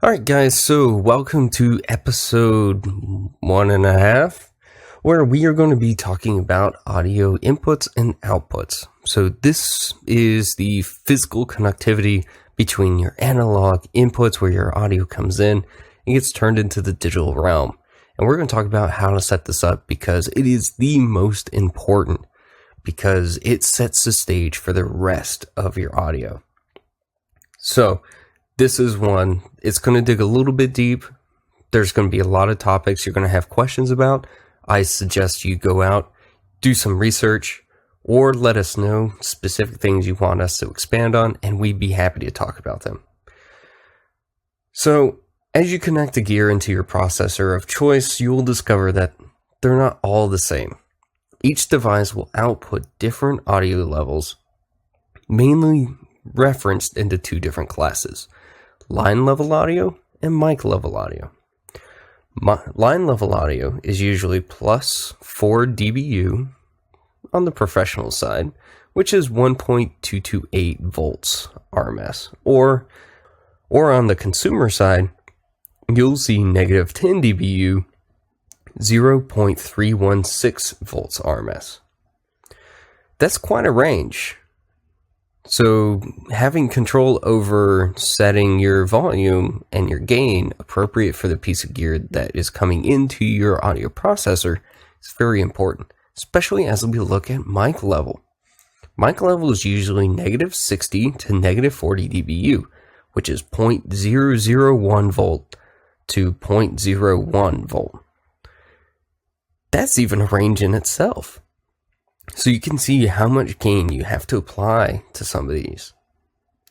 Alright guys, so welcome to episode 1.5, where we are going to be talking about audio inputs and outputs. So this is the physical connectivity between your analog inputs, where your audio comes in and gets turned into the digital realm. And we're going to talk about how to set this up because it is the most important, because it sets the stage for the rest of your audio. So this is one, it's going to dig a little bit deep. There's going to be a lot of topics you're going to have questions about. I suggest you go out, do some research, or let us know specific things you want us to expand on, and we'd be happy to talk about them. So, as you connect the gear into your processor of choice, you will discover that they're not all the same. Each device will output different audio levels, mainly referenced into two different classes: line level audio and mic level audio. Line level audio is usually plus 4 dBu on the professional side, which is 1.228 volts RMS, or on the consumer side, you'll see negative 10 dBu, 0.316 volts RMS. That's quite a range. So having control over setting your volume and your gain appropriate for the piece of gear that is coming into your audio processor is very important, especially as we look at mic level. Mic level is usually negative 60 to negative 40 dBu, which is 0.001 volt to 0.01 volt. That's even a range in itself. So you can see how much gain you have to apply to some of these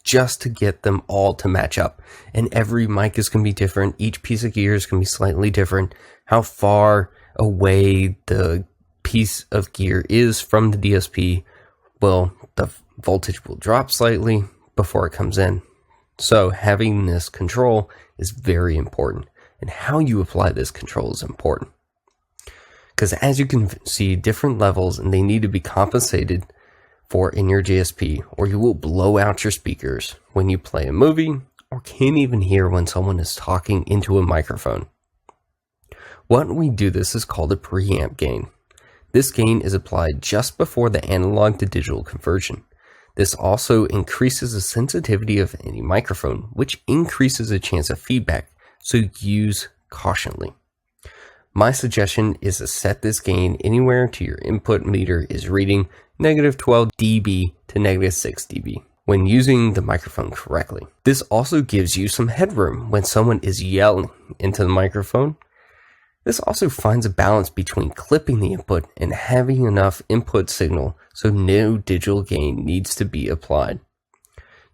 just to get them all to match up. And every mic is going to be different. Each piece of gear is going to be slightly different. How far away the piece of gear is from the DSP, well, the voltage will drop slightly before it comes in. So having this control is very important. And how you apply this control is important. Because as you can see, different levels, and they need to be compensated for in your DSP, or you will blow out your speakers when you play a movie, or can't even hear when someone is talking into a microphone. When we do this is called a preamp gain. This gain is applied just before the analog to digital conversion. This also increases the sensitivity of any microphone, which increases the chance of feedback, so use cautionly. My suggestion is to set this gain anywhere to your input meter is reading negative 12 dB to negative 6 dB when using the microphone correctly. This also gives you some headroom when someone is yelling into the microphone. This also finds a balance between clipping the input and having enough input signal so no digital gain needs to be applied.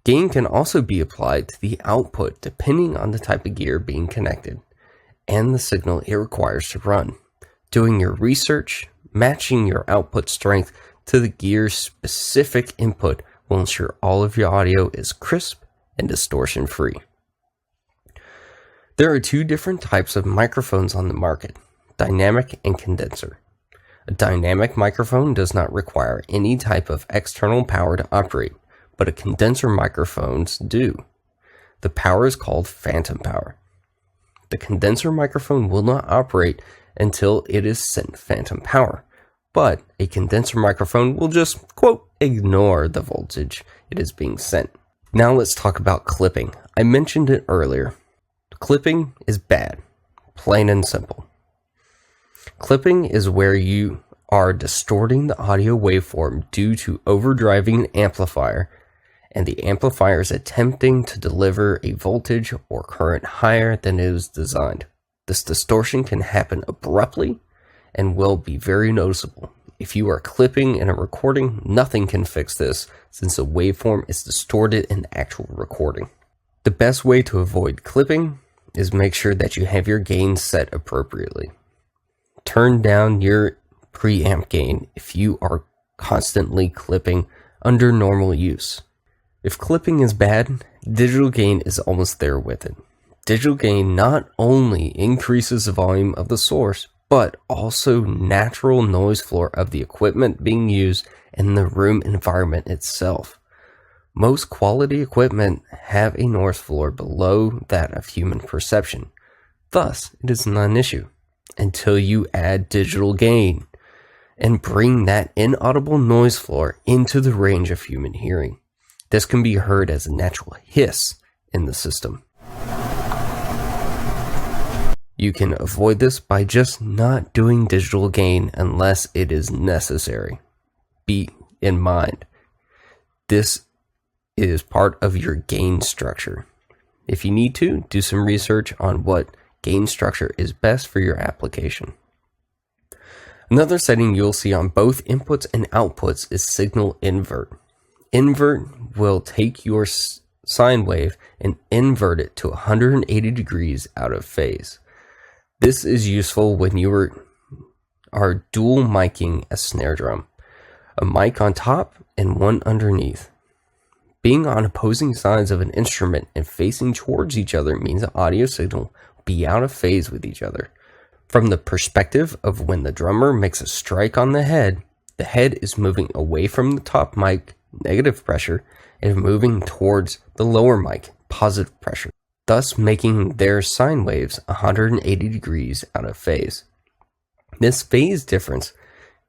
Gain can also be applied to the output depending on the type of gear being connected and the signal it requires to run. Doing your research, matching your output strength to the gear's specific input will ensure all of your audio is crisp and distortion free. There are two different types of microphones on the market: dynamic and condenser. A dynamic microphone does not require any type of external power to operate, but a condenser microphones do. The power is called phantom power. The condenser microphone will not operate until it is sent phantom power, but a condenser microphone will just, quote, ignore the voltage it is being sent. Now let's talk about clipping. I mentioned it earlier. Clipping is bad, plain and simple. Clipping is where you are distorting the audio waveform due to overdriving an amplifier, and the amplifier is attempting to deliver a voltage or current higher than it was designed. This distortion can happen abruptly and will be very noticeable. If you are clipping in a recording, nothing can fix this since the waveform is distorted in the actual recording. The best way to avoid clipping is make sure that you have your gain set appropriately. Turn down your preamp gain if you are constantly clipping under normal use. If clipping is bad, digital gain is almost there with it. Digital gain not only increases the volume of the source, but also natural noise floor of the equipment being used and the room environment itself. Most quality equipment have a noise floor below that of human perception. Thus, it is not an issue until you add digital gain and bring that inaudible noise floor into the range of human hearing. This can be heard as a natural hiss in the system. You can avoid this by just not doing digital gain unless it is necessary. Be in mind, this is part of your gain structure. If you need to, do some research on what gain structure is best for your application. Another setting you'll see on both inputs and outputs is signal invert. Invert will take your sine wave and invert it to 180 degrees out of phase. This is useful when you are dual miking a snare drum, a mic on top and one underneath. Being on opposing sides of an instrument and facing towards each other means the audio signal will be out of phase with each other. From the perspective of when the drummer makes a strike on the head is moving away from the top mic, negative pressure, and moving towards the lower mic, positive pressure, thus making their sine waves 180 degrees out of phase. This phase difference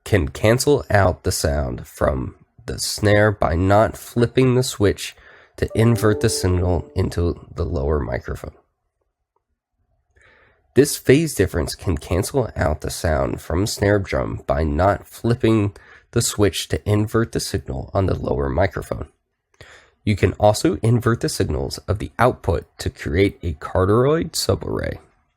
can cancel out the sound from the snare by not flipping the switch to invert the signal into the lower microphone. This phase difference can cancel out the sound from a snare drum by not flipping the switch to invert the signal on the lower microphone. You can also invert the signals of the output to create a cardioid subarray.